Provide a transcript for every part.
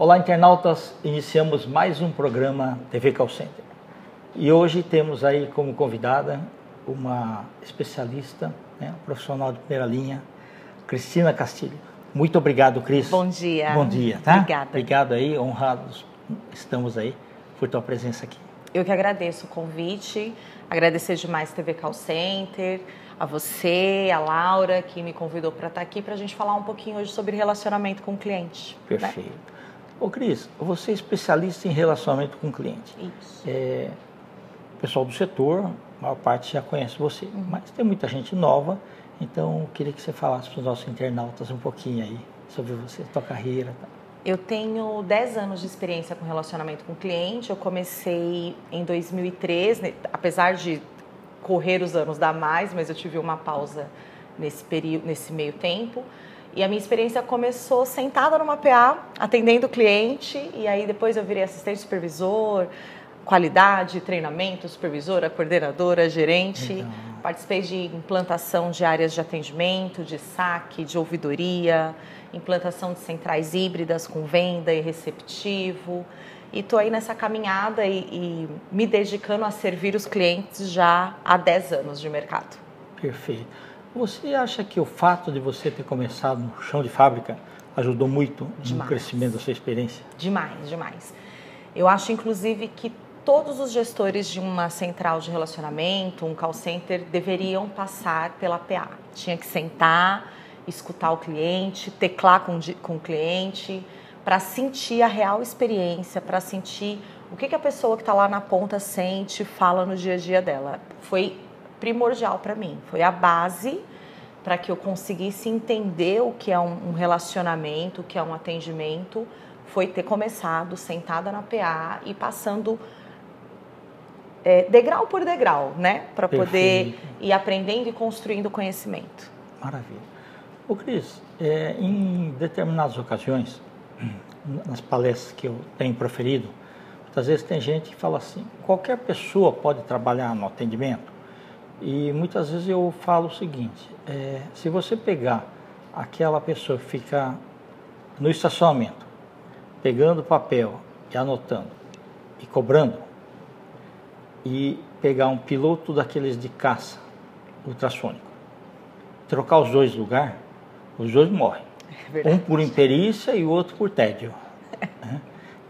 Olá, internautas, iniciamos mais um programa TV Call Center. E hoje temos aí como convidada uma especialista, né, profissional de primeira linha, Cristina Castilho. Muito obrigado, Cris. Bom dia. Bom dia, tá? Obrigada. Obrigado aí, honrados estamos aí por tua presença aqui. Eu que agradeço o convite, agradecer demais TV Call Center, a você, a Laura, que me convidou para estar aqui para a gente falar um pouquinho hoje sobre relacionamento com o cliente. Perfeito. Né? Ô, Cris, você é especialista em relacionamento com o cliente. Isso. O pessoal do setor, a maior parte já conhece você, mas tem muita gente nova, então eu queria que você falasse para os nossos internautas um pouquinho aí sobre você, sua carreira. Tá? Eu tenho 10 anos de experiência com relacionamento com o cliente. Eu comecei em 2003, né? Apesar de correr os anos dá mais, mas eu tive uma pausa nesse período, nesse meio tempo. E a minha experiência começou sentada numa PA, atendendo o cliente, e aí depois eu virei assistente supervisor, qualidade, treinamento, supervisora, coordenadora, gerente. Legal. Participei de implantação de áreas de atendimento, de saque, de ouvidoria, implantação de centrais híbridas com venda e receptivo. E estou aí nessa caminhada e me dedicando a servir os clientes já há 10 anos de mercado. Perfeito. Você acha que o fato de você ter começado no chão de fábrica ajudou muito no crescimento da sua experiência? Demais, demais. Eu acho, inclusive, que todos os gestores de uma central de relacionamento, um call center, deveriam passar pela PA. Tinha que sentar, escutar o cliente, teclar com o cliente, para sentir a real experiência, para sentir o que a pessoa que está lá na ponta sente, fala no dia a dia dela. Foi primordial para mim, foi a base para que eu conseguisse entender o que é um relacionamento, o que é um atendimento, foi ter começado sentada na PA e passando degrau por degrau, né, para poder ir aprendendo e construindo conhecimento. Maravilha. Ô Cris, em determinadas ocasiões, nas palestras que eu tenho proferido, muitas vezes tem gente que fala assim, qualquer pessoa pode trabalhar no atendimento? E muitas vezes eu falo o seguinte, se você pegar aquela pessoa que fica no estacionamento, pegando papel e anotando e cobrando, e pegar um piloto daqueles de caça ultrassônico, trocar os dois lugares, os dois morrem. Um por imperícia e o outro por tédio.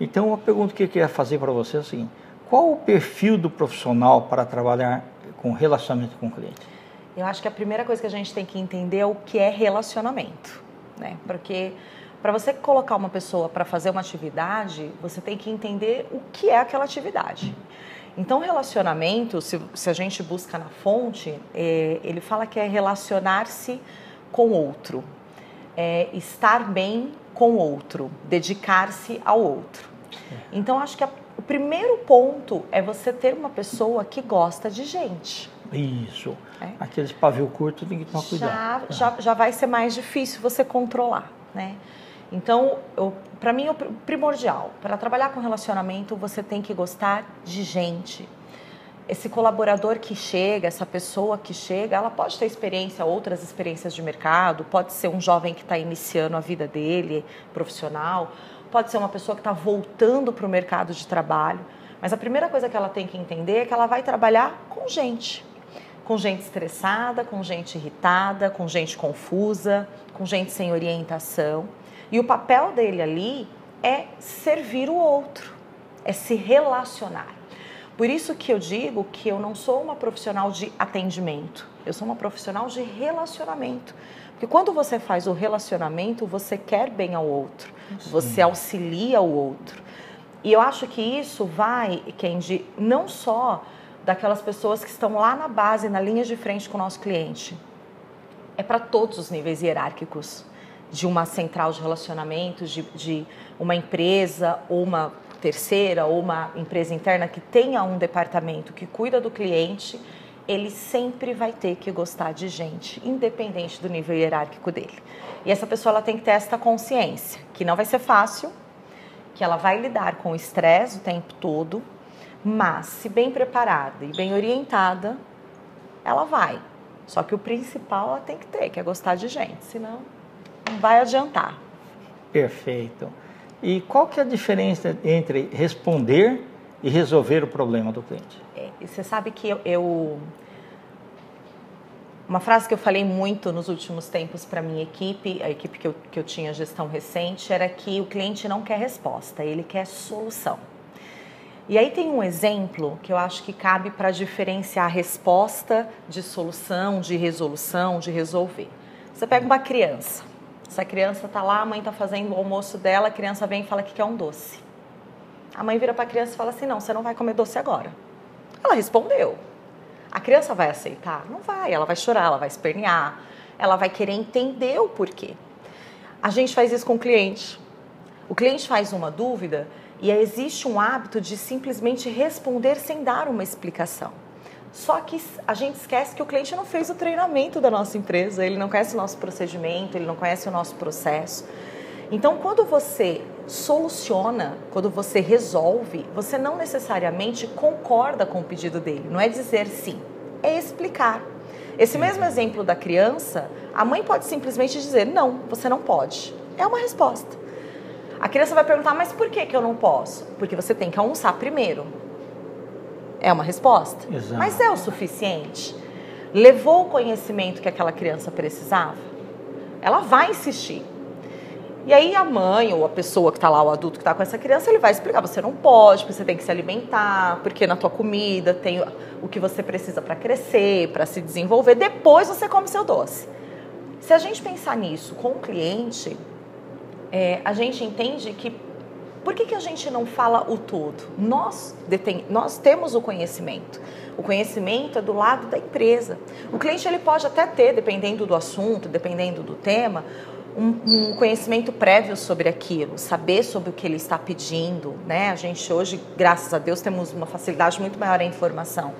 Então, uma pergunta que eu queria fazer para você é o seguinte, qual o perfil do profissional para trabalhar com relacionamento com o cliente? Eu acho que a primeira coisa que a gente tem que entender é o que é relacionamento, né? Porque para você colocar uma pessoa para fazer uma atividade, você tem que entender o que é aquela atividade. Então, relacionamento, se a gente busca na fonte, ele fala que é relacionar-se com o outro, estar bem com o outro, dedicar-se ao outro. Então, acho que o primeiro ponto é você ter uma pessoa que gosta de gente. Isso. Aqueles pavio curto tem que tomar cuidado. Já vai ser mais difícil você controlar, né? Então, para mim, o primordial, para trabalhar com relacionamento, você tem que gostar de gente. Esse colaborador que chega, essa pessoa que chega, ela pode ter outras experiências de mercado, pode ser um jovem que está iniciando a vida dele, profissional, pode ser uma pessoa que está voltando para o mercado de trabalho, mas a primeira coisa que ela tem que entender é que ela vai trabalhar com gente estressada, com gente irritada, com gente confusa, com gente sem orientação. E o papel dele ali é servir o outro, é se relacionar. Por isso que eu digo que eu não sou uma profissional de atendimento, eu sou uma profissional de relacionamento. Porque quando você faz o relacionamento, você quer bem ao outro, você auxilia o outro. E eu acho que isso vai, Kendi, não só daquelas pessoas que estão lá na base, na linha de frente com o nosso cliente. É para todos os níveis hierárquicos de uma central de relacionamentos, de uma empresa ou uma terceira ou uma empresa interna que tenha um departamento que cuida do cliente, ele sempre vai ter que gostar de gente, independente do nível hierárquico dele. E essa pessoa ela tem que ter esta consciência, que não vai ser fácil, que ela vai lidar com o estresse o tempo todo, mas se bem preparada e bem orientada, ela vai. Só que o principal ela tem que ter, que é gostar de gente, senão não vai adiantar. Perfeito. E qual que é a diferença entre responder e resolver o problema do cliente? E você sabe que uma frase que eu falei muito nos últimos tempos para a minha equipe, a equipe que eu tinha gestão recente, era que o cliente não quer resposta, ele quer solução. E aí tem um exemplo que eu acho que cabe para diferenciar a resposta de solução, de resolução, de resolver. Você pega uma criança, essa criança está lá, a mãe está fazendo o almoço dela, a criança vem e fala que quer um doce. A mãe vira para a criança e fala assim, não, você não vai comer doce agora. Ela respondeu. A criança vai aceitar? Não vai, ela vai chorar, ela vai espernear, ela vai querer entender o porquê. A gente faz isso com o cliente. O cliente faz uma dúvida e existe um hábito de simplesmente responder sem dar uma explicação. Só que a gente esquece que o cliente não fez o treinamento da nossa empresa, ele não conhece o nosso procedimento, ele não conhece o nosso processo. Então, quando você soluciona, quando você resolve, você não necessariamente concorda com o pedido dele. Não é dizer sim, é explicar. Esse mesmo exemplo da criança, a mãe pode simplesmente dizer, não, você não pode. É uma resposta. A criança vai perguntar, mas por que eu não posso? Porque você tem que almoçar primeiro. É uma resposta. Exato. Mas é o suficiente? Levou o conhecimento que aquela criança precisava? Ela vai insistir. E aí a mãe ou a pessoa que está lá, o adulto que está com essa criança, ele vai explicar, você não pode, porque você tem que se alimentar, porque na tua comida tem o que você precisa para crescer, para se desenvolver, depois você come seu doce. Se a gente pensar nisso com o cliente, a gente entende que, por que a gente não fala o todo? Nós temos o conhecimento é do lado da empresa. O cliente ele pode até ter, dependendo do assunto, dependendo do tema, um conhecimento prévio sobre aquilo, saber sobre o que ele está pedindo, né? A gente hoje, graças a Deus, temos uma facilidade muito maior em informação.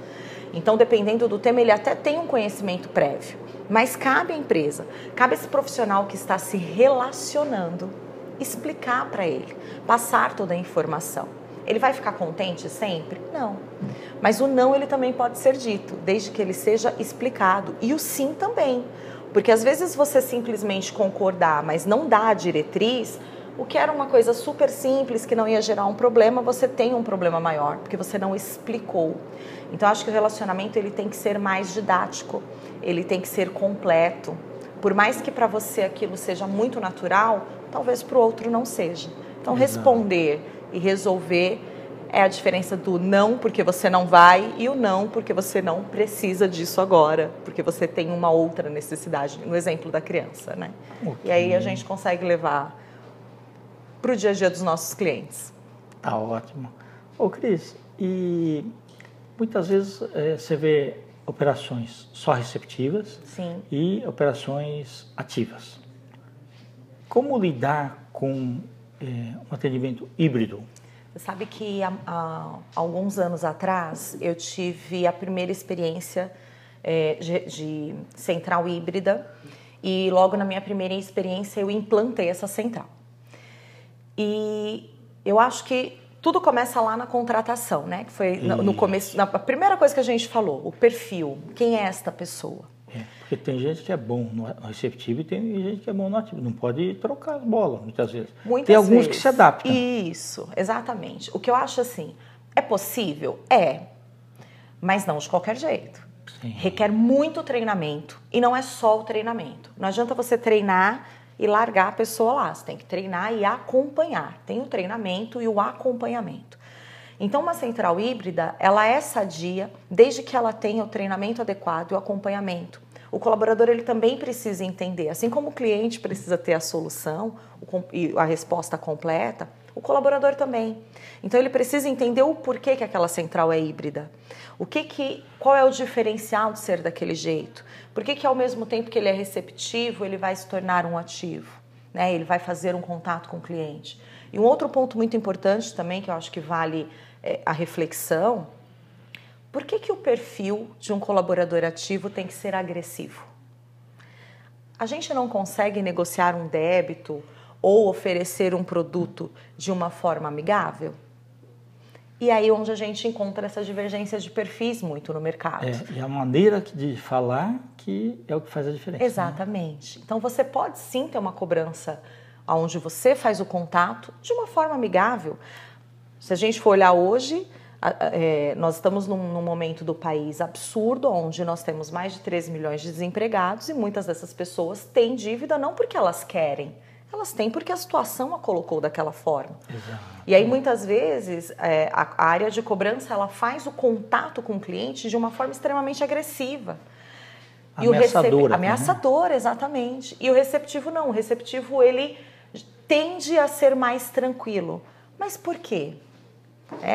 Então, dependendo do tema, ele até tem um conhecimento prévio. Mas cabe à empresa, cabe a esse profissional que está se relacionando, explicar para ele, passar toda a informação. Ele vai ficar contente sempre? Não. Mas o não, ele também pode ser dito, desde que ele seja explicado. E o sim também. Porque às vezes você simplesmente concordar, mas não dá a diretriz, o que era uma coisa super simples, que não ia gerar um problema, você tem um problema maior, porque você não explicou. Então, acho que o relacionamento ele tem que ser mais didático, ele tem que ser completo. Por mais que para você aquilo seja muito natural, talvez para o outro não seja. Então, responder e resolver é a diferença do não porque você não vai e o não porque você não precisa disso agora, porque você tem uma outra necessidade, no exemplo da criança, né? Okay. E aí a gente consegue levar para o dia a dia dos nossos clientes. Tá ótimo. Ô Cris, e muitas vezes você vê operações só receptivas. Sim. E operações ativas. Como lidar com um atendimento híbrido? Você sabe que há alguns anos atrás eu tive a primeira experiência de central híbrida e logo na minha primeira experiência eu implantei essa central. E eu acho que tudo começa lá na contratação, né? Que foi no começo, a primeira coisa que a gente falou, o perfil, quem é esta pessoa? Porque tem gente que é bom no receptivo e tem gente que é bom no ativo. Não pode trocar as bolas, muitas vezes. Tem alguns que se adaptam. Isso, exatamente. O que eu acho assim, é possível? É, mas não de qualquer jeito. Sim. Requer muito treinamento e não é só o treinamento. Não adianta você treinar e largar a pessoa lá. Você tem que treinar e acompanhar. Tem o treinamento e o acompanhamento. Então, uma central híbrida, ela é sadia desde que ela tenha o treinamento adequado e o acompanhamento. O colaborador ele também precisa entender, assim como o cliente precisa ter a solução e a resposta completa, o colaborador também. Então, ele precisa entender o porquê que aquela central é híbrida. Qual é o diferencial de ser daquele jeito? Por que ao mesmo tempo que ele é receptivo, ele vai se tornar um ativo? Né? Ele vai fazer um contato com o cliente. E um outro ponto muito importante também, que eu acho que vale a reflexão, por que o perfil de um colaborador ativo tem que ser agressivo? A gente não consegue negociar um débito ou oferecer um produto de uma forma amigável? E aí onde a gente encontra essas divergências de perfis muito no mercado. E a maneira de falar que é o que faz a diferença. Exatamente. Né? Então você pode sim ter uma cobrança onde você faz o contato de uma forma amigável. Se a gente for olhar hoje, nós estamos num momento do país absurdo, onde nós temos mais de 13 milhões de desempregados e muitas dessas pessoas têm dívida não porque elas querem, elas têm porque a situação a colocou daquela forma. Exato. E aí, muitas vezes, a área de cobrança, ela faz o contato com o cliente de uma forma extremamente agressiva. Ameaçadora. Ameaçadora, exatamente. E o receptivo não. O receptivo, ele tende a ser mais tranquilo. Mas por quê?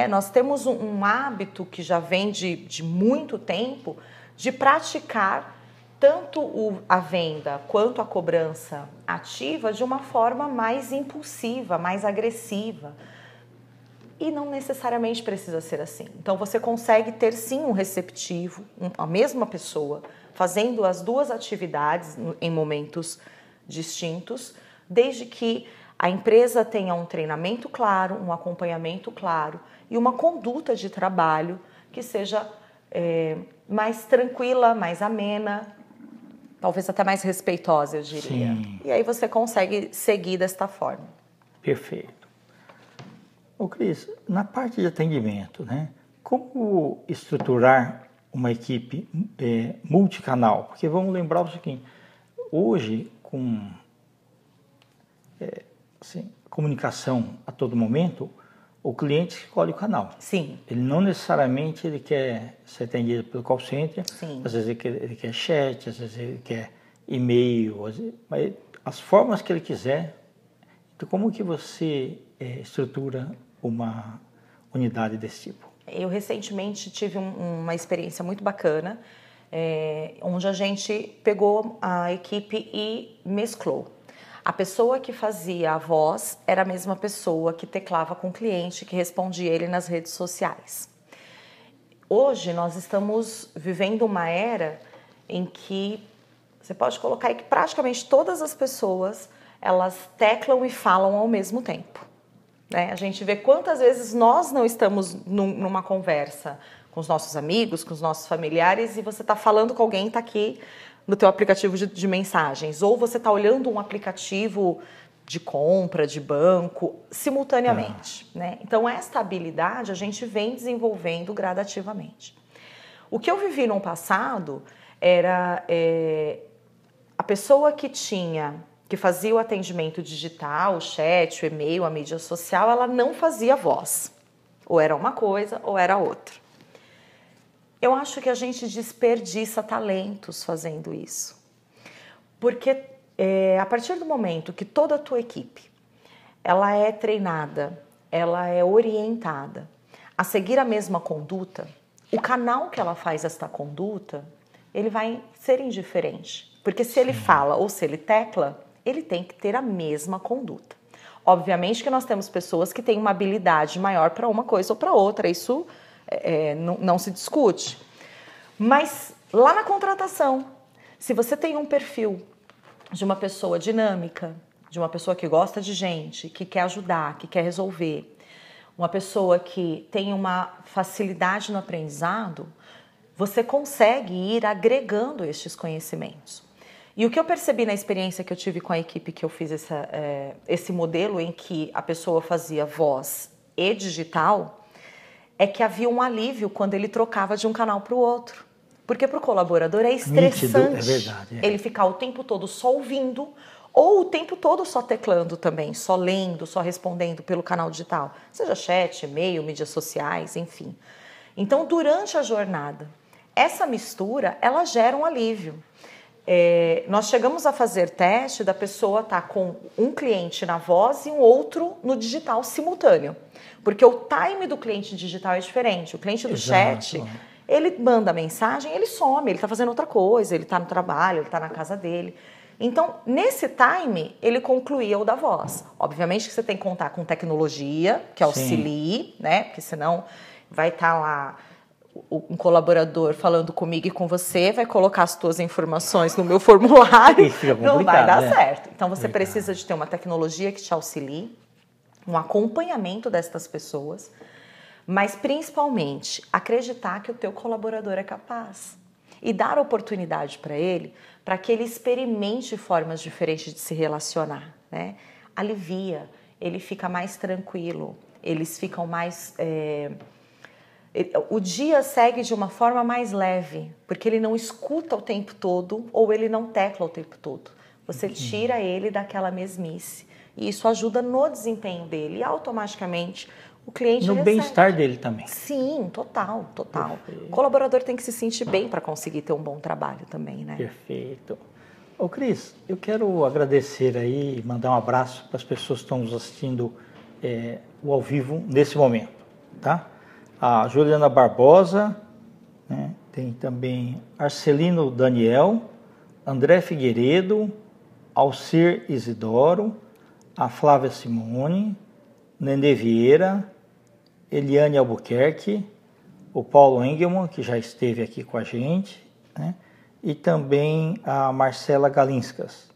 Nós temos um hábito que já vem de muito tempo de praticar tanto a venda quanto a cobrança ativa de uma forma mais impulsiva, mais agressiva. E não necessariamente precisa ser assim. Então, você consegue ter sim um receptivo, a mesma pessoa, fazendo as duas atividades em momentos distintos, desde que a empresa tenha um treinamento claro, um acompanhamento claro e uma conduta de trabalho que seja mais tranquila, mais amena, talvez até mais respeitosa, eu diria. Sim. E aí você consegue seguir desta forma. Perfeito. Ô Cris, na parte de atendimento, né, como estruturar uma equipe multicanal? Porque vamos lembrar o seguinte, hoje com comunicação a todo momento, o cliente escolhe o canal. Sim. Ele não necessariamente ele quer ser atendido pelo call center, Sim. Às vezes ele quer chat, às vezes ele quer e-mail, mas as formas que ele quiser. Então, como que você estrutura uma unidade desse tipo? Eu recentemente tive uma experiência muito bacana, onde a gente pegou a equipe e mesclou. A pessoa que fazia a voz era a mesma pessoa que teclava com o cliente, que respondia ele nas redes sociais. Hoje nós estamos vivendo uma era em que você pode colocar aí que praticamente todas as pessoas elas teclam e falam ao mesmo tempo. A gente vê quantas vezes nós não estamos numa conversa com os nossos amigos, com os nossos familiares, e você está falando com alguém, está aqui no teu aplicativo de mensagens, ou você está olhando um aplicativo de compra, de banco, simultaneamente. Então, esta habilidade a gente vem desenvolvendo gradativamente. O que eu vivi no passado era a pessoa que fazia o atendimento digital, o chat, o e-mail, a mídia social, ela não fazia voz. Ou era uma coisa ou era outra. Eu acho que a gente desperdiça talentos fazendo isso. Porque a partir do momento que toda a tua equipe ela é treinada, ela é orientada a seguir a mesma conduta, o canal que ela faz esta conduta, ele vai ser indiferente. Porque se ele fala ou se ele tecla, ele tem que ter a mesma conduta. Obviamente que nós temos pessoas que têm uma habilidade maior para uma coisa ou para outra, isso não se discute. Mas lá na contratação, se você tem um perfil de uma pessoa dinâmica, de uma pessoa que gosta de gente, que quer ajudar, que quer resolver, uma pessoa que tem uma facilidade no aprendizado, você consegue ir agregando estes conhecimentos. E o que eu percebi na experiência que eu tive com a equipe que eu fiz esse modelo em que a pessoa fazia voz e digital, é que havia um alívio quando ele trocava de um canal para o outro. Porque para o colaborador é estressante. Nítido, é verdade. Ele ficar o tempo todo só ouvindo ou o tempo todo só teclando também, só lendo, só respondendo pelo canal digital. Seja chat, e-mail, mídias sociais, enfim. Então, durante a jornada, essa mistura, ela gera um alívio. Nós chegamos a fazer teste da pessoa estar com um cliente na voz e um outro no digital simultâneo. Porque o time do cliente digital é diferente. O cliente do chat, ele manda mensagem, ele some, ele está fazendo outra coisa, ele está no trabalho, ele está na casa dele. Então, nesse time, ele concluía o da voz. Obviamente que você tem que contar com tecnologia, que auxilie, Porque senão vai estar lá um colaborador falando comigo e com você, vai colocar as tuas informações no meu formulário, não vai dar certo. Então, você precisa de ter uma tecnologia que te auxilie, um acompanhamento destas pessoas, mas principalmente acreditar que o teu colaborador é capaz e dar oportunidade para ele, para que ele experimente formas diferentes de se relacionar, alivia, ele fica mais tranquilo, eles ficam mais... o dia segue de uma forma mais leve, porque ele não escuta o tempo todo ou ele não tecla o tempo todo. Você tira ele daquela mesmice e isso ajuda no desempenho dele e automaticamente o cliente no bem-estar dele também. Sim, total. Perfeito. O colaborador tem que se sentir bem para conseguir ter um bom trabalho também, né? Perfeito. Ô Cris, eu quero agradecer aí, mandar um abraço para as pessoas que estão nos assistindo o ao vivo nesse momento, tá? A Juliana Barbosa, né? Tem também Arcelino Daniel, André Figueiredo, Alcir Isidoro, a Flávia Simone, Nenê Vieira, Eliane Albuquerque, o Paulo Engelmann, que já esteve aqui com a gente, né? E também a Marcela Galinskas.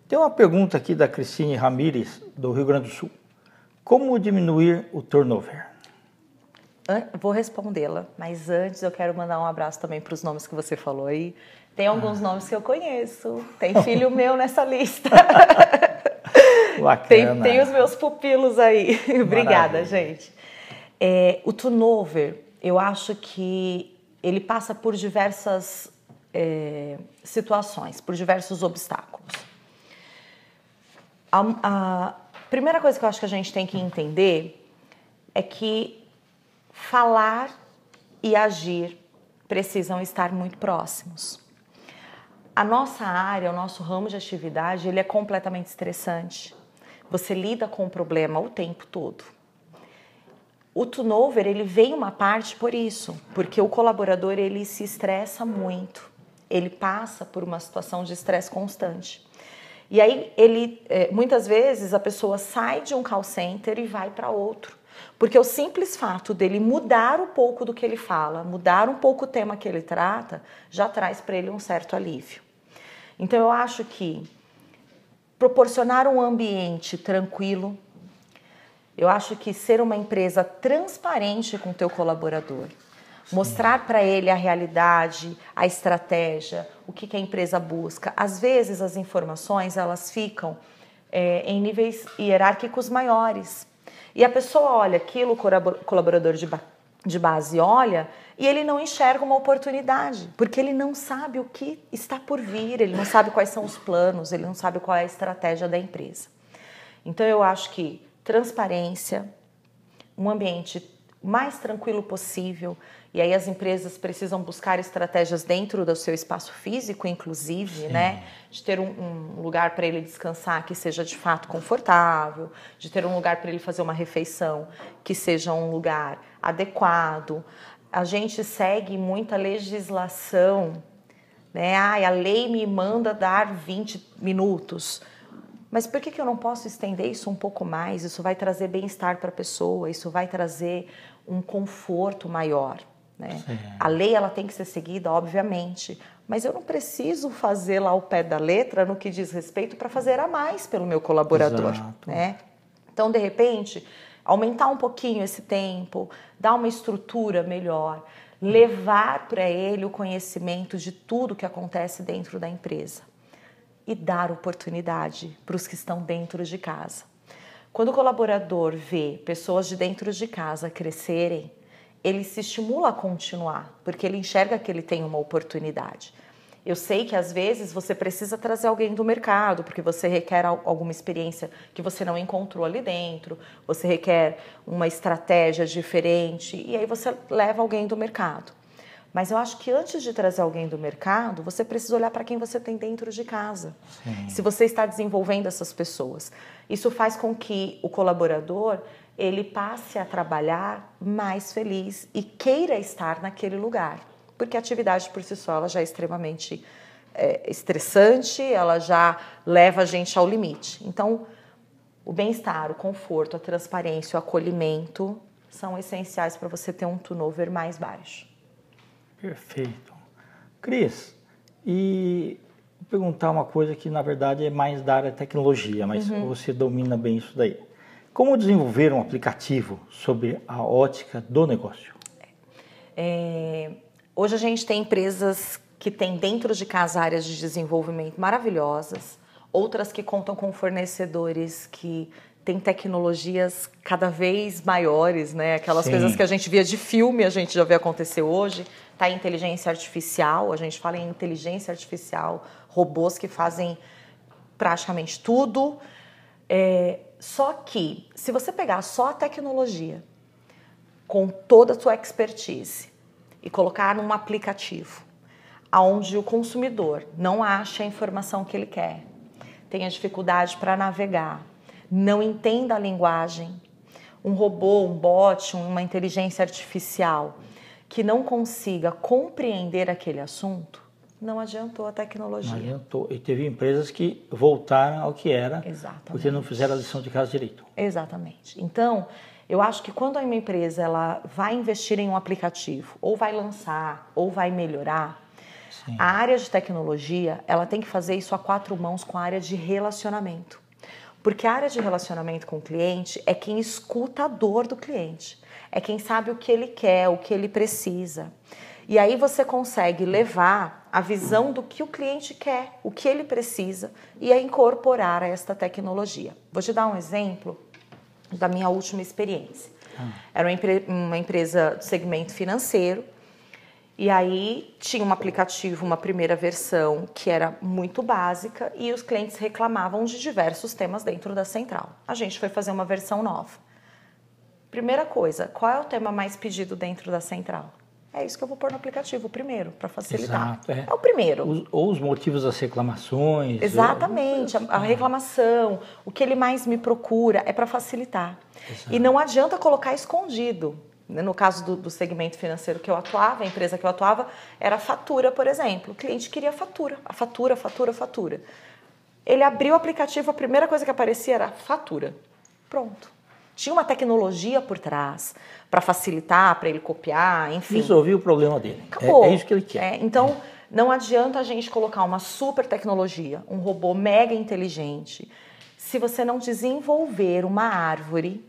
Tem uma pergunta aqui da Cristine Ramires, do Rio Grande do Sul. Como diminuir o turnover? Vou respondê-la, mas antes eu quero mandar um abraço também para os nomes que você falou aí. Tem alguns nomes que eu conheço, tem filho meu nessa lista. Tem os meus pupilos aí. Obrigada, gente. O turnover, eu acho que ele passa por diversas situações, por diversos obstáculos. A primeira coisa que eu acho que a gente tem que entender é que falar e agir precisam estar muito próximos. A nossa área, o nosso ramo de atividade, ele é completamente estressante. Você lida com o problema o tempo todo. O turnover, ele vem uma parte por isso, porque o colaborador, ele se estressa muito. Ele passa por uma situação de estresse constante. E aí, muitas vezes, a pessoa sai de um call center e vai para outro. Porque o simples fato dele mudar um pouco do que ele fala, mudar um pouco o tema que ele trata, já traz para ele um certo alívio. Então, eu acho que proporcionar um ambiente tranquilo, eu acho que ser uma empresa transparente com o teu colaborador, mostrar para ele a realidade, a estratégia, o que a empresa busca. Às vezes, as informações, elas ficam em níveis hierárquicos maiores. E a pessoa olha aquilo, o colaborador de base olha, e ele não enxerga uma oportunidade, porque ele não sabe o que está por vir, ele não sabe quais são os planos, ele não sabe qual é a estratégia da empresa. Então, eu acho que transparência, um ambiente mais tranquilo possível, e aí as empresas precisam buscar estratégias dentro do seu espaço físico, inclusive, né? De ter um lugar para ele descansar que seja de fato confortável, de ter um lugar para ele fazer uma refeição que seja um lugar adequado. A gente segue muita legislação, né? A lei me manda dar 20 minutos. Mas por que eu não posso estender isso um pouco mais? Isso vai trazer bem-estar para a pessoa, isso vai trazer um conforto maior, né? A lei, ela tem que ser seguida, obviamente, mas eu não preciso fazê-la ao pé da letra no que diz respeito para fazer a mais pelo meu colaborador, né? Então, de repente, aumentar um pouquinho esse tempo, dar uma estrutura melhor, levar para ele o conhecimento de tudo que acontece dentro da empresa e dar oportunidade para os que estão dentro de casa. Quando o colaborador vê pessoas de dentro de casa crescerem, ele se estimula a continuar, porque ele enxerga que ele tem uma oportunidade. Eu sei que às vezes você precisa trazer alguém do mercado, porque você requer alguma experiência que você não encontrou ali dentro, você requer uma estratégia diferente, e aí você leva alguém do mercado. Mas eu acho que antes de trazer alguém do mercado, você precisa olhar para quem você tem dentro de casa. Se você está desenvolvendo essas pessoas. Isso faz com que o colaborador ele passe a trabalhar mais feliz e queira estar naquele lugar. Porque a atividade por si só ela já é extremamente estressante, ela já leva a gente ao limite. Então, o bem-estar, o conforto, a transparência, o acolhimento são essenciais para você ter um turnover mais baixo. Perfeito. Cris, e vou perguntar uma coisa que na verdade é mais da área de tecnologia, mas você domina bem isso daí. Como desenvolver um aplicativo sobre a ótica do negócio? Hoje a gente tem empresas que têm dentro de casa áreas de desenvolvimento maravilhosas, outras que contam com fornecedores que têm tecnologias cada vez maiores, né? Aquelas coisas que a gente via de filme, a gente já vê acontecer hoje. Tá, inteligência artificial, a gente fala em inteligência artificial, robôs que fazem praticamente tudo. Só que, se você pegar só a tecnologia, com toda a sua expertise, e colocar num aplicativo, onde o consumidor não acha a informação que ele quer, tenha dificuldade para navegar, não entenda a linguagem, um robô, um bot, uma inteligência artificial que não consiga compreender aquele assunto, não adiantou a tecnologia. Não adiantou. E teve empresas que voltaram ao que era, Exatamente. Porque não fizeram a lição de casa direito. Exatamente. Então, eu acho que quando uma empresa ela vai investir em um aplicativo, ou vai lançar, ou vai melhorar, Sim. A área de tecnologia, ela tem que fazer isso a 4 mãos com a área de relacionamento. Porque a área de relacionamento com o cliente é quem escuta a dor do cliente. É quem sabe o que ele quer, o que ele precisa. E aí você consegue levar a visão do que o cliente quer, o que ele precisa e a incorporar a esta tecnologia. Vou te dar um exemplo da minha última experiência. Era uma empresa do segmento financeiro. E aí tinha um aplicativo, uma primeira versão que era muito básica e os clientes reclamavam de diversos temas dentro da central. A gente foi fazer uma versão nova. Primeira coisa, qual é o tema mais pedido dentro da central? É isso que eu vou pôr no aplicativo, o primeiro, para facilitar. Exato, é o primeiro. Ou os motivos das reclamações. Exatamente, a reclamação, o que ele mais me procura é para facilitar. Exato. E não adianta colocar escondido. No caso do segmento financeiro que eu atuava, a empresa que eu atuava, era fatura, por exemplo. O cliente queria fatura, fatura. Ele abriu o aplicativo, a primeira coisa que aparecia era fatura. Pronto. Tinha uma tecnologia por trás para facilitar, para ele copiar, enfim. Resolvi o problema dele. Acabou. É isso que ele quer. Então, não adianta a gente colocar uma super tecnologia, um robô mega inteligente, se você não desenvolver uma árvore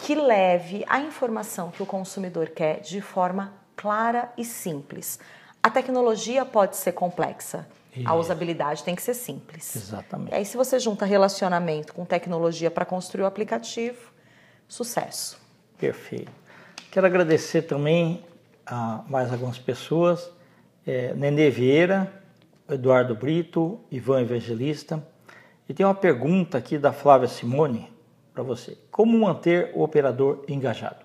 que leve a informação que o consumidor quer de forma clara e simples. A tecnologia pode ser complexa, a usabilidade tem que ser simples. Exatamente. E aí, se você junta relacionamento com tecnologia para construir o aplicativo, sucesso. Perfeito. Quero agradecer também a mais algumas pessoas, Nenê Vieira, Eduardo Brito, Ivan Evangelista. E tem uma pergunta aqui da Flávia Simone para você. Como manter o operador engajado?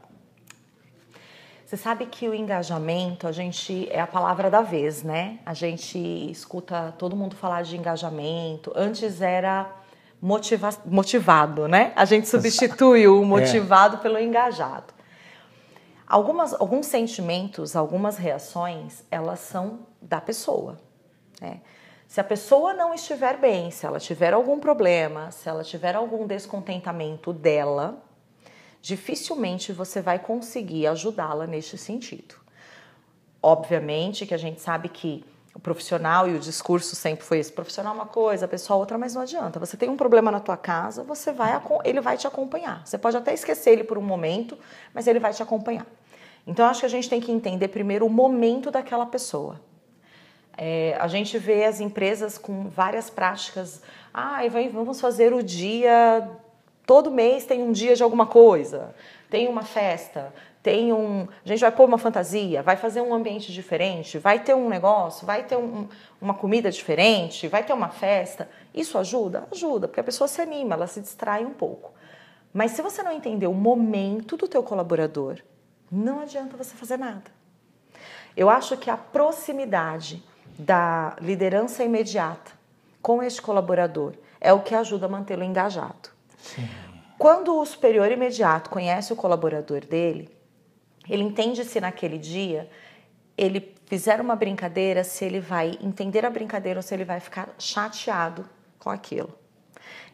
Você sabe que o engajamento, é a palavra da vez, né? A gente escuta todo mundo falar de engajamento. Antes era motivado, né? A gente substitui o motivado pelo engajado. Alguns sentimentos, algumas reações, elas são da pessoa, né? Se a pessoa não estiver bem, se ela tiver algum problema, se ela tiver algum descontentamento dela, dificilmente você vai conseguir ajudá-la neste sentido. Obviamente que a gente sabe que o profissional e o discurso sempre foi esse, profissional é uma coisa, pessoal outra, mas não adianta. Você tem um problema na tua casa, ele vai te acompanhar. Você pode até esquecer ele por um momento, mas ele vai te acompanhar. Então, acho que a gente tem que entender primeiro o momento daquela pessoa. A gente vê as empresas com várias práticas. Vamos fazer o dia... Todo mês tem um dia de alguma coisa. Tem uma festa. A gente vai pôr uma fantasia. Vai fazer um ambiente diferente. Vai ter um negócio. Vai ter uma comida diferente. Vai ter uma festa. Isso ajuda? Ajuda, porque a pessoa se anima, ela se distrai um pouco. Mas se você não entender o momento do teu colaborador, não adianta você fazer nada. Eu acho que a proximidade da liderança imediata com este colaborador é o que ajuda a mantê-lo engajado. Sim. Quando o superior imediato conhece o colaborador dele, ele entende se naquele dia ele fizer uma brincadeira, se ele vai entender a brincadeira ou se ele vai ficar chateado com aquilo.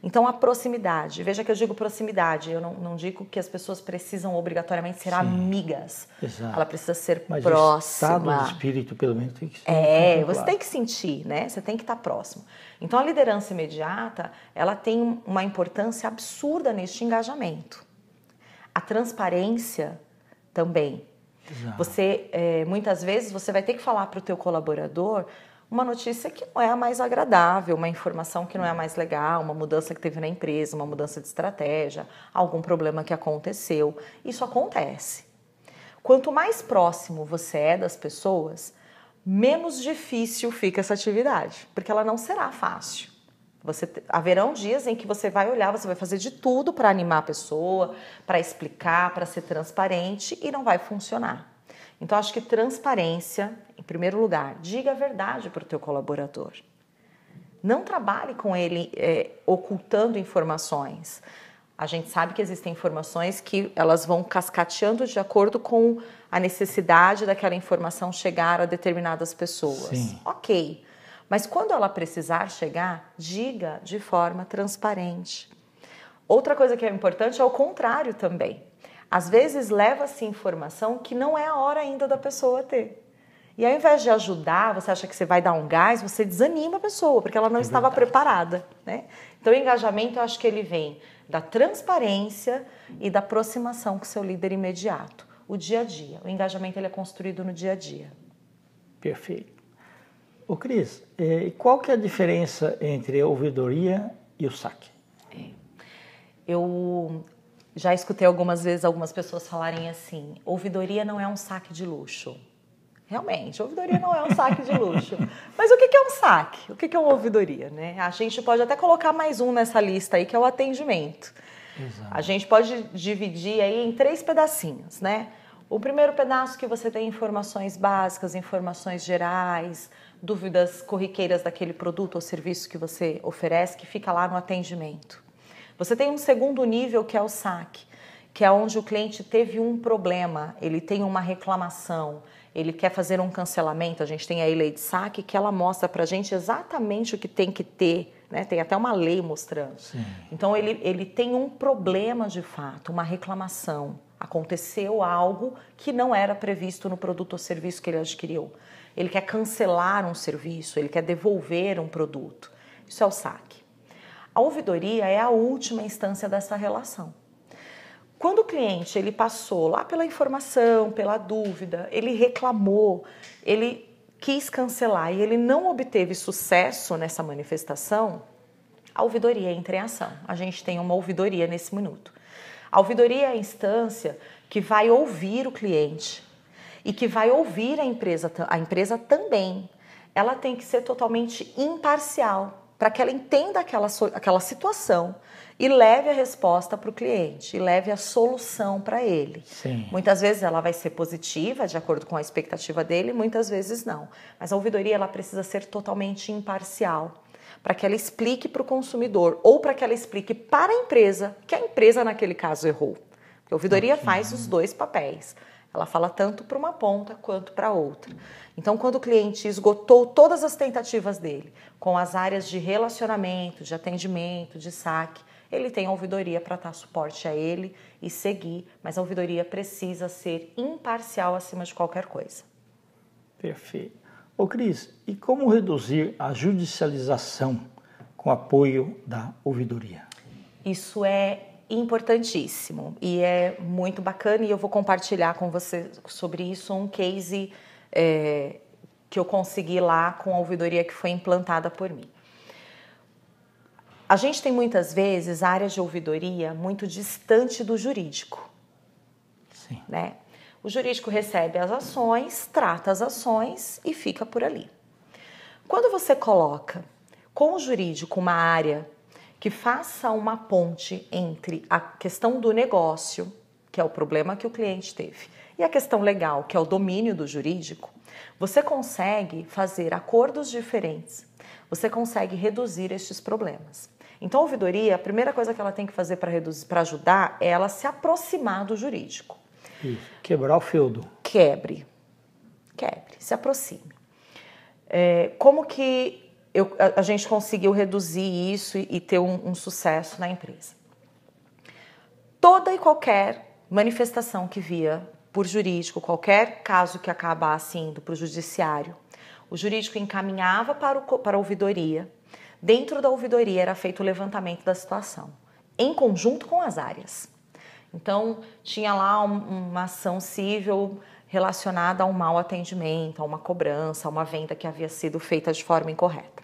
Então, a proximidade, veja que eu digo proximidade, eu não digo que as pessoas precisam obrigatoriamente ser amigas. Exato. Ela precisa ser Mas próxima. O estado de espírito, pelo menos, tem que ser. Você tem que sentir, né? Você tem que estar próximo. Então, a liderança imediata, ela tem uma importância absurda neste engajamento. A transparência também. Exato. Muitas vezes, você vai ter que falar para o teu colaborador uma notícia que não é a mais agradável, uma informação que não é a mais legal, uma mudança que teve na empresa, uma mudança de estratégia, algum problema que aconteceu. Isso acontece. Quanto mais próximo você é das pessoas, menos difícil fica essa atividade, porque ela não será fácil. Haverão dias em que você vai olhar, você vai fazer de tudo para animar a pessoa, para explicar, para ser transparente e não vai funcionar. Então, acho que transparência, em primeiro lugar, diga a verdade para o teu colaborador. Não trabalhe com ele ocultando informações. A gente sabe que existem informações que elas vão cascateando de acordo com a necessidade daquela informação chegar a determinadas pessoas. Sim. Ok. Mas quando ela precisar chegar, diga de forma transparente. Outra coisa que é importante é o contrário também. Às vezes leva-se informação que não é a hora ainda da pessoa ter. E ao invés de ajudar, você acha que você vai dar um gás, você desanima a pessoa, porque ela não estava preparada, né? Então o engajamento, eu acho que ele vem da transparência e da aproximação com o seu líder imediato. O dia a dia. O engajamento ele é construído no dia a dia. Perfeito. Ô Cris, qual que é a diferença entre a ouvidoria e o saque? Eu já escutei algumas vezes algumas pessoas falarem assim, ouvidoria não é um saque de luxo. Realmente, ouvidoria não é um saque de luxo. Mas o que é um saque? O que é uma ouvidoria, né? A gente pode até colocar mais um nessa lista aí, que é o atendimento. Exato. A gente pode dividir aí em 3 pedacinhos, né? O primeiro pedaço que você tem informações básicas, informações gerais, dúvidas corriqueiras daquele produto ou serviço que você oferece, que fica lá no atendimento. Você tem um segundo nível que é o saque, que é onde o cliente teve um problema, ele tem uma reclamação, ele quer fazer um cancelamento. A gente tem a lei de saque que ela mostra pra gente exatamente o que tem que ter, né? Tem até uma lei mostrando. Sim. Então ele tem um problema de fato, uma reclamação. Aconteceu algo que não era previsto no produto ou serviço que ele adquiriu. Ele quer cancelar um serviço, ele quer devolver um produto. Isso é o saque. A ouvidoria é a última instância dessa relação. Quando o cliente ele passou lá pela informação, pela dúvida, ele reclamou, ele quis cancelar e ele não obteve sucesso nessa manifestação, a ouvidoria entra em ação. A gente tem uma ouvidoria nesse minuto. A ouvidoria é a instância que vai ouvir o cliente e que vai ouvir a empresa também. Ela tem que ser totalmente imparcial para que ela entenda aquela situação e leve a resposta para o cliente, e leve a solução para ele. Sim. Muitas vezes ela vai ser positiva, de acordo com a expectativa dele, muitas vezes não. Mas a ouvidoria ela precisa ser totalmente imparcial, para que ela explique para o consumidor ou para que ela explique para a empresa que a empresa, naquele caso, errou. Porque a ouvidoria faz os dois papéis. Ela fala tanto para uma ponta quanto para a outra. Então, quando o cliente esgotou todas as tentativas dele, com as áreas de relacionamento, de atendimento, de saque, ele tem a ouvidoria para dar suporte a ele e seguir, mas a ouvidoria precisa ser imparcial acima de qualquer coisa. Perfeito. Ô Cris, e como reduzir a judicialização com apoio da ouvidoria? Isso é importantíssimo e é muito bacana, e eu vou compartilhar com você sobre isso um case que eu consegui lá com a ouvidoria que foi implantada por mim. A gente tem muitas vezes a área de ouvidoria muito distante do jurídico. Sim. Né? O jurídico recebe as ações, trata as ações e fica por ali. Quando você coloca com o jurídico uma área que faça uma ponte entre a questão do negócio, que é o problema que o cliente teve, e a questão legal, que é o domínio do jurídico, você consegue fazer acordos diferentes, você consegue reduzir estes problemas. Então, a ouvidoria, a primeira coisa que ela tem que fazer para ajudar é ela se aproximar do jurídico. Isso. Quebrar o feudo. Quebre, se aproxime. Como que a gente conseguiu reduzir isso e ter um sucesso na empresa? Toda e qualquer manifestação que via por jurídico, qualquer caso que acabasse indo para o judiciário, o jurídico encaminhava para a ouvidoria. Dentro da ouvidoria era feito o levantamento da situação, em conjunto com as áreas. Então, tinha lá uma ação civil relacionada a um mau atendimento, a uma cobrança, a uma venda que havia sido feita de forma incorreta.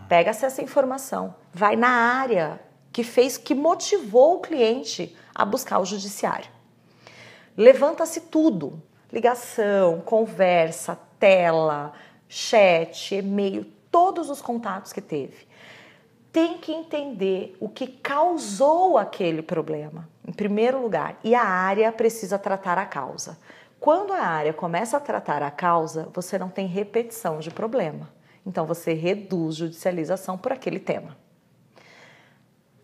Pega-se essa informação, vai na área que motivou o cliente a buscar o judiciário. Levanta-se tudo, ligação, conversa, tela, chat, e-mail, todos os contatos que teve. Tem que entender o que causou aquele problema, em primeiro lugar, e a área precisa tratar a causa. Quando a área começa a tratar a causa, você não tem repetição de problema. Então, você reduz judicialização por aquele tema.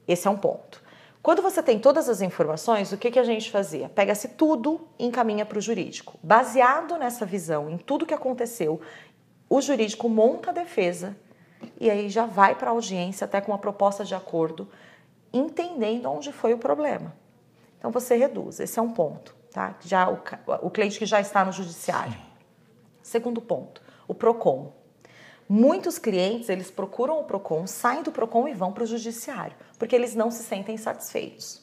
Esse é um ponto. Quando você tem todas as informações, o que a gente fazia? Pega-se tudo e encaminha para o jurídico. Baseado nessa visão, em tudo que aconteceu, o jurídico monta a defesa e aí já vai para a audiência até com uma proposta de acordo, entendendo onde foi o problema. Então, você reduz. Esse é um ponto. Tá? Já o cliente que já está no judiciário. Segundo ponto, o PROCON. Muitos clientes, eles procuram o PROCON, saem do PROCON e vão para o judiciário, porque eles não se sentem satisfeitos.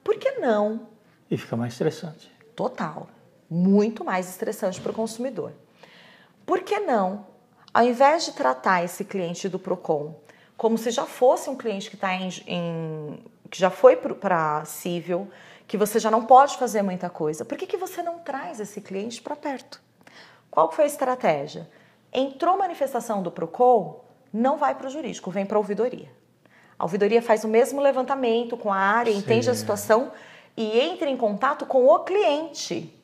Por que não? E fica mais estressante. Total. Muito mais estressante para o consumidor. Por que não, ao invés de tratar esse cliente do PROCON como se já fosse um cliente que, que já foi para cível, que você já não pode fazer muita coisa, por que você não traz esse cliente para perto? Qual foi a estratégia? Entrou manifestação do PROCON, não vai para o jurídico, vem para a ouvidoria. A ouvidoria faz o mesmo levantamento com a área, entende a situação e entra em contato com o cliente,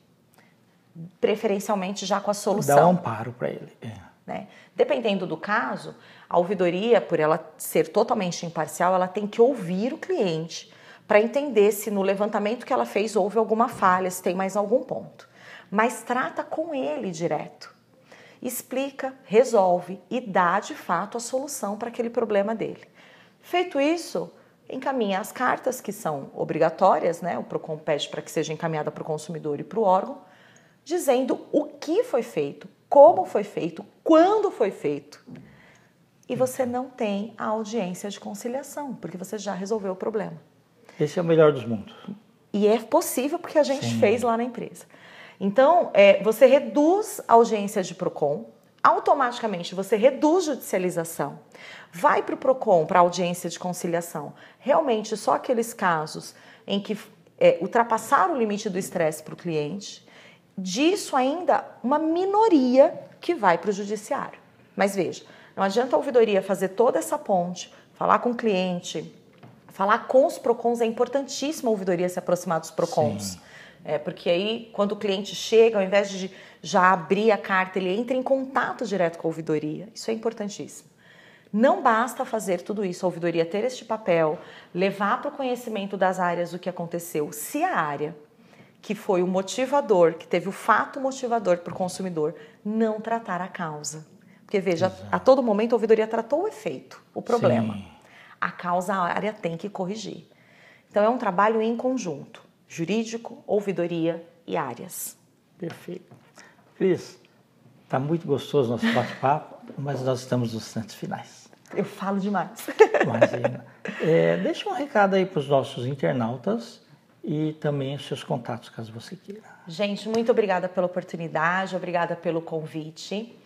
preferencialmente já com a solução. Dá um amparo para ele. Né? Dependendo do caso, a ouvidoria, por ela ser totalmente imparcial, ela tem que ouvir o cliente para entender se no levantamento que ela fez houve alguma falha, se tem mais algum ponto. Mas trata com ele direto. Explica, resolve e dá de fato a solução para aquele problema dele. Feito isso, encaminha as cartas que são obrigatórias, né? O PROCON pede para que seja encaminhada para o consumidor e para o órgão, dizendo o que foi feito, como foi feito, quando foi feito. E você não tem a audiência de conciliação, porque você já resolveu o problema. Esse é o melhor dos mundos. E é possível porque a gente fez lá na empresa. Então, você reduz a audiência de PROCON, automaticamente você reduz judicialização, vai para o PROCON, para a audiência de conciliação. Realmente, só aqueles casos em que ultrapassaram o limite do estresse para o cliente, disso ainda uma minoria que vai para o judiciário. Mas veja, não adianta a ouvidoria fazer toda essa ponte, falar com o cliente, falar com os PROCONs, é importantíssimo a ouvidoria se aproximar dos PROCONs. Sim. Porque aí, quando o cliente chega, ao invés de já abrir a carta, ele entra em contato direto com a ouvidoria. Isso é importantíssimo. Não basta fazer tudo isso, a ouvidoria ter este papel, levar para o conhecimento das áreas o que aconteceu. Se a área que foi o motivador, que teve o fato motivador para o consumidor, não tratar a causa. Porque, veja, a todo momento a ouvidoria tratou o efeito, o problema. Sim. A causa a área tem que corrigir. Então, é um trabalho em conjunto. Jurídico, ouvidoria e áreas. Perfeito. Cris, está muito gostoso o nosso bate-papo, mas nós estamos nos instantes finais. Eu falo demais. Imagina. Deixa um recado aí para os nossos internautas e também os seus contatos, caso você queira. Gente, muito obrigada pela oportunidade, obrigada pelo convite.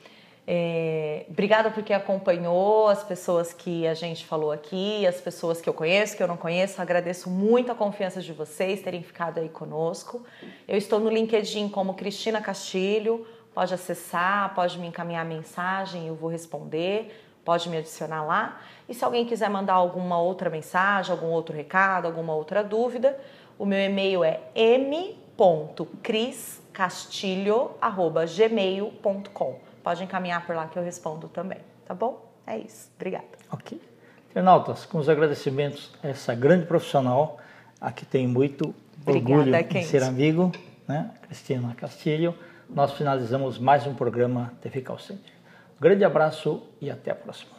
Obrigada porque acompanhou as pessoas que a gente falou aqui, as pessoas que eu conheço, que eu não conheço. Agradeço muito a confiança de vocês terem ficado aí conosco. Eu estou no LinkedIn como Cristina Castilho, pode acessar, pode me encaminhar mensagem, eu vou responder, pode me adicionar lá. E se alguém quiser mandar alguma outra mensagem, algum outro recado, alguma outra dúvida, o meu e-mail é m.criscastilho@gmail.com. Pode encaminhar por lá que eu respondo também, tá bom? É isso. Obrigada. Ok. Internautas, com os agradecimentos a essa grande profissional, aqui tem muito orgulho em ser amigo, né? Cristina Castilho. Nós finalizamos mais um programa TV Call Center. Um grande abraço e até a próxima.